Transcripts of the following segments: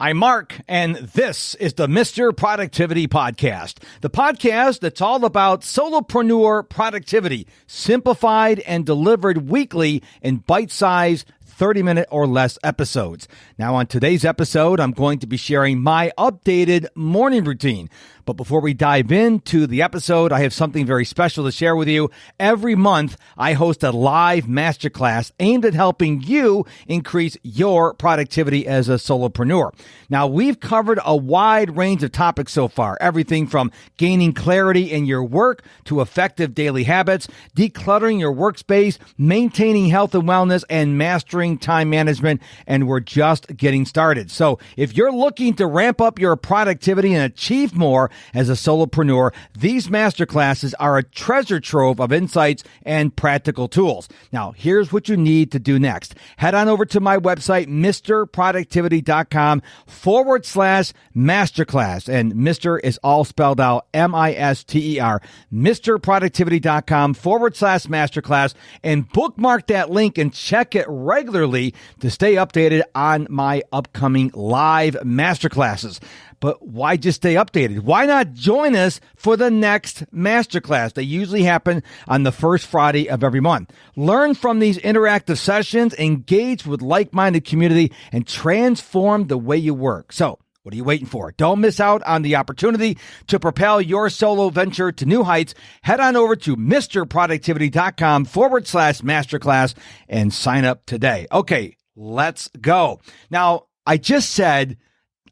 I'm Mark, and this is the Mr. Productivity Podcast, the podcast that's all about solopreneur productivity, simplified and delivered weekly in bite-sized 30-minute or less episodes. Now, on today's episode, I'm going to be sharing my updated morning routine. But before we dive into the episode, I have something very special to share with you. Every month, I host a live masterclass aimed at helping you increase your productivity as a solopreneur. Now, we've covered a wide range of topics so far, everything from gaining clarity in your work to effective daily habits, decluttering your workspace, maintaining health and wellness, and mastering time management, and we're just getting started. So if you're looking to ramp up your productivity and achieve more as a solopreneur, these masterclasses are a treasure trove of insights and practical tools. Now, here's what you need to do next. Head on over to my website, mrproductivity.com/masterclass. And Mr. is all spelled out, M-I-S-T-E-R, mrproductivity.com/masterclass, and bookmark that link and check it regularly to stay updated on my upcoming live masterclasses. But why just stay updated? Why not join us for the next masterclass? They usually happen on the first Friday of every month. Learn from these interactive sessions, engage with like-minded community, and transform the way you work. So, what are you waiting for? Don't miss out on the opportunity to propel your solo venture to new heights. Head on over to mrproductivity.com/masterclass and sign up today. Okay, let's go. Now, I just said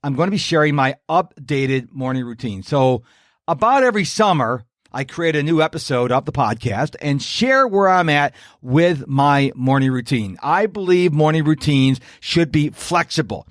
I'm going to be sharing my updated morning routine. So about every summer, I create a new episode of the podcast and share where I'm at with my morning routine. I believe morning routines should be flexible.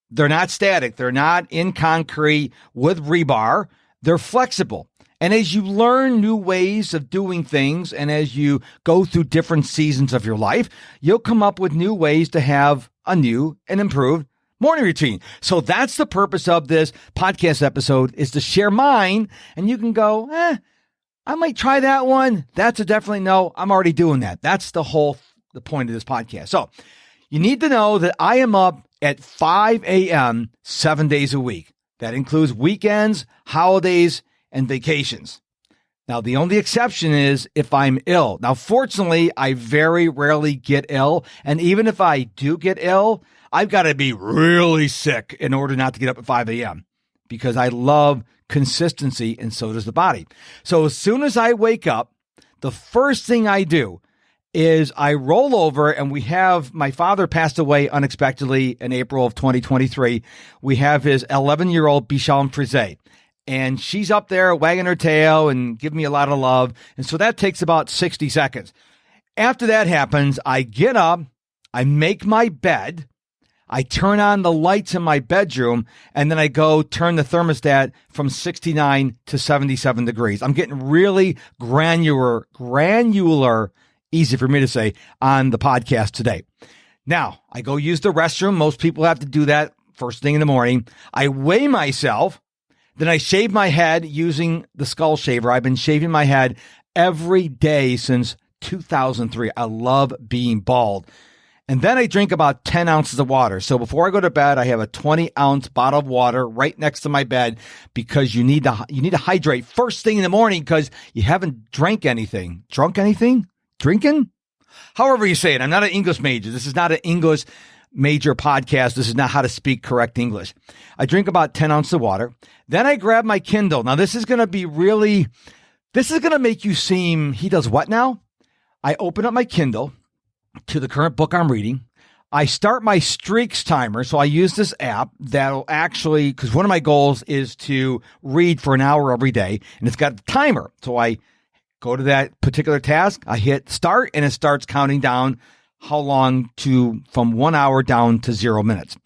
They're not static. They're not in concrete with rebar. They're flexible. And as you learn new ways of doing things and as you go through different seasons of your life, you'll come up with new ways to have a new and improved morning routine. So that's the purpose of this podcast episode, is to share mine, and you can go, I might try that one. That's a definitely no. I'm already doing that. That's the point of this podcast. So you need to know that I am up at 5 a.m. 7 days a week. That includes weekends, holidays, and vacations. Now, the only exception is if I'm ill. Now, fortunately, I very rarely get ill. And even if I do get ill, I've got to be really sick in order not to get up at 5 a.m. because I love consistency, and so does the body. So as soon as I wake up, the first thing I do is I roll over, and my father passed away unexpectedly in April of 2023. We have his 11-year-old Bichon Frise, and she's up there wagging her tail and giving me a lot of love. And so that takes about 60 seconds. After that happens, I get up, I make my bed, I turn on the lights in my bedroom, and then I go turn the thermostat from 69 to 77 degrees. I'm getting really granular, easy for me to say, on the podcast today. Now, I go use the restroom. Most people have to do that first thing in the morning. I weigh myself. Then I shave my head using the skull shaver. I've been shaving my head every day since 2003. I love being bald. And then I drink about 10 ounces of water. So before I go to bed, I have a 20-ounce bottle of water right next to my bed because you need to hydrate first thing in the morning because you haven't drank anything. Drunk anything? Drinking? However you say it. I'm not an English major. This is not an English major podcast. This is not how to speak correct English. I drink about 10 ounces of water. Then I grab my Kindle. Now, this is going to make you seem, he does what now? I open up my Kindle to the current book I'm reading. I start my streaks timer. So I use this app that'll actually, because one of my goals is to read for an hour every day, and it's got a timer. So I go to that particular task, I hit start, and it starts counting down how long from 1 hour down to 0 minutes.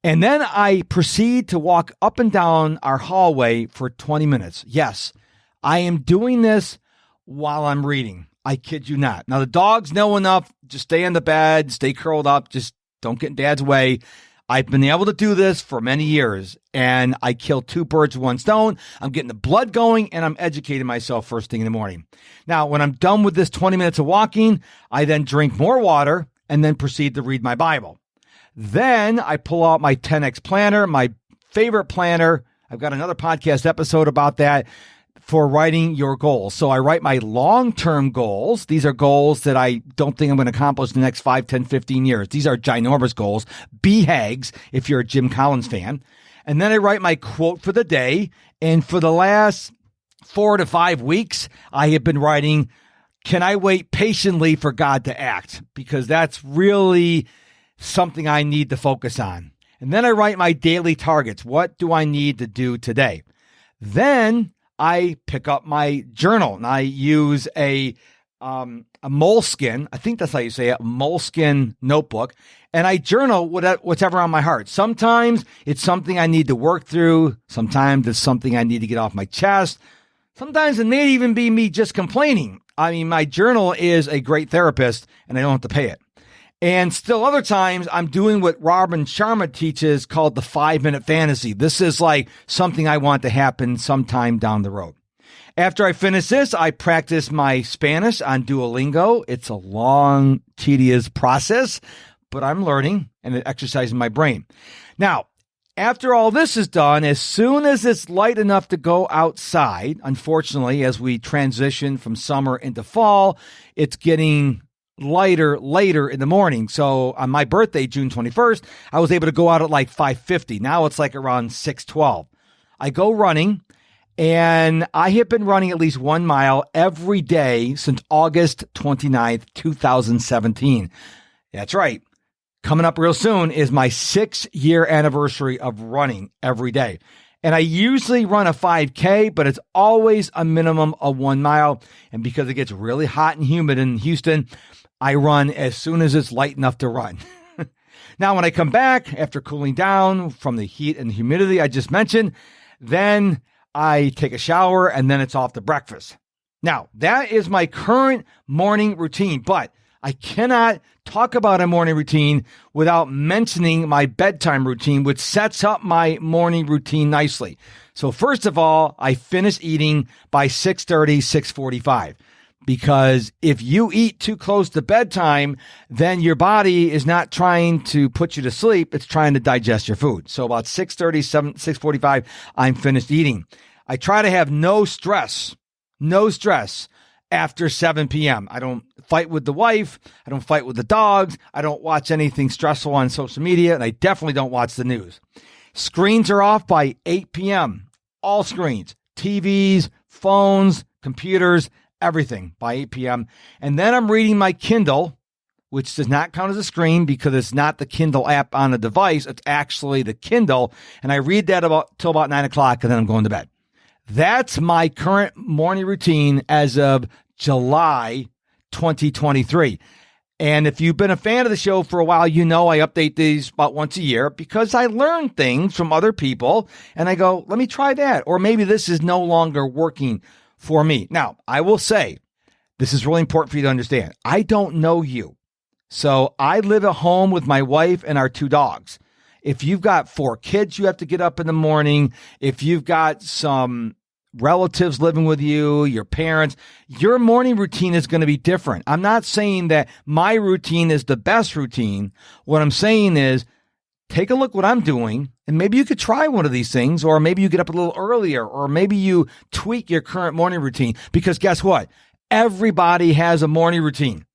And then I proceed to walk up and down our hallway for 20 minutes. Yes, I am doing this while I'm reading. I kid you not. Now, the dogs know enough. Just stay in the bed, stay curled up. Just don't get in Dad's way. I've been able to do this for many years, and I kill two birds with one stone. I'm getting the blood going, and I'm educating myself first thing in the morning. Now, when I'm done with this 20 minutes of walking, I then drink more water and then proceed to read my Bible. Then I pull out my 10X planner, my favorite planner. I've got another podcast episode about that for writing your goals. So I write my long-term goals. These are goals that I don't think I'm going to accomplish in the next 5, 10, 15 years. These are ginormous goals. BHAGs, if you're a Jim Collins fan. And then I write my quote for the day. And for the last 4 to 5 weeks, I have been writing, can I wait patiently for God to act? Because that's really something I need to focus on. And then I write my daily targets. What do I need to do today? Then I pick up my journal and I use a moleskin. I think that's how you say it, a moleskin notebook. And I journal whatever on my heart. Sometimes it's something I need to work through. Sometimes it's something I need to get off my chest. Sometimes it may even be me just complaining. I mean, my journal is a great therapist and I don't have to pay it. And still other times I'm doing what Robin Sharma teaches called the 5-minute fantasy. This is like something I want to happen sometime down the road. After I finish this, I practice my Spanish on Duolingo. It's a long, tedious process, but I'm learning and it exercises my brain. Now, after all this is done, as soon as it's light enough to go outside, unfortunately, as we transition from summer into fall, it's getting lighter later in the morning. So on my birthday, June 21st, I was able to go out at like 5:50. Now it's like around 6:12. I go running, and I have been running at least 1 mile every day since August 29th, 2017. That's right. Coming up real soon is my 6-year anniversary of running every day. And I usually run a 5K, but it's always a minimum of 1 mile. And because it gets really hot and humid in Houston, I run as soon as it's light enough to run. Now, when I come back after cooling down from the heat and humidity I just mentioned, then I take a shower and then it's off to breakfast. Now, that is my current morning routine, but I cannot talk about a morning routine without mentioning my bedtime routine, which sets up my morning routine nicely. So first of all, I finish eating by 6:30, 6:45. Because if you eat too close to bedtime, then your body is not trying to put you to sleep. It's trying to digest your food. So about 6:30, 6:45, I'm finished eating. I try to have no stress after 7 p.m. I don't fight with the wife. I don't fight with the dogs. I don't watch anything stressful on social media. And I definitely don't watch the news. Screens are off by 8 p.m. All screens, TVs, phones, computers, everything by 8 p.m. And then I'm reading my Kindle, which does not count as a screen because it's not the Kindle app on the device. It's actually the Kindle. And I read that till about 9 o'clock and then I'm going to bed. That's my current morning routine as of July 2023. And if you've been a fan of the show for a while, you know I update these about once a year because I learn things from other people and I go, let me try that. Or maybe this is no longer working for me. Now, I will say, this is really important for you to understand. I don't know you. So I live at home with my wife and our 2 dogs. If you've got 4 kids, you have to get up in the morning. If you've got some relatives living with you, your parents, your morning routine is going to be different. I'm not saying that my routine is the best routine. What I'm saying is take a look what I'm doing, and maybe you could try one of these things, or maybe you get up a little earlier, or maybe you tweak your current morning routine. Because guess what? Everybody has a morning routine.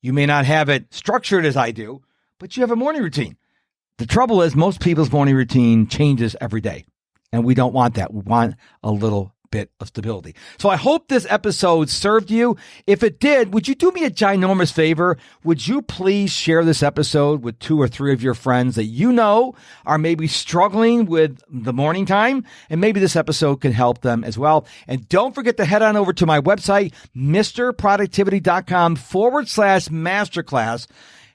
You may not have it structured as I do, but you have a morning routine. The trouble is most people's morning routine changes every day, and we don't want that. We want a little bit of stability. So I hope this episode served you. If it did, would you do me a ginormous favor? Would you please share this episode with 2 or 3 of your friends that you know are maybe struggling with the morning time? And maybe this episode can help them as well. And don't forget to head on over to my website, mrproductivity.com/masterclass.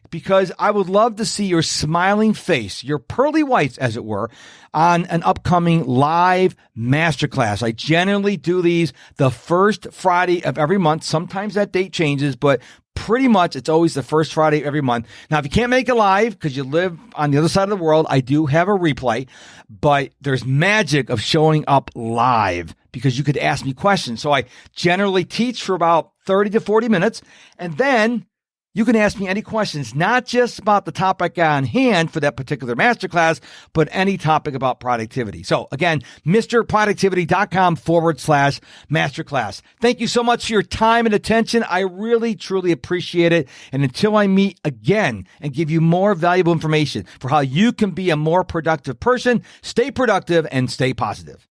Because I would love to see your smiling face, your pearly whites, as it were, on an upcoming live masterclass. I generally do these the first Friday of every month. Sometimes that date changes, but pretty much it's always the first Friday of every month. Now, if you can't make it live because you live on the other side of the world, I do have a replay, but there's magic of showing up live because you could ask me questions. So I generally teach for about 30 to 40 minutes, and then You can ask me any questions, not just about the topic on hand for that particular masterclass, but any topic about productivity. So again, mrproductivity.com/masterclass. Thank you so much for your time and attention. I really, truly appreciate it. And until I meet again and give you more valuable information for how you can be a more productive person, stay productive and stay positive.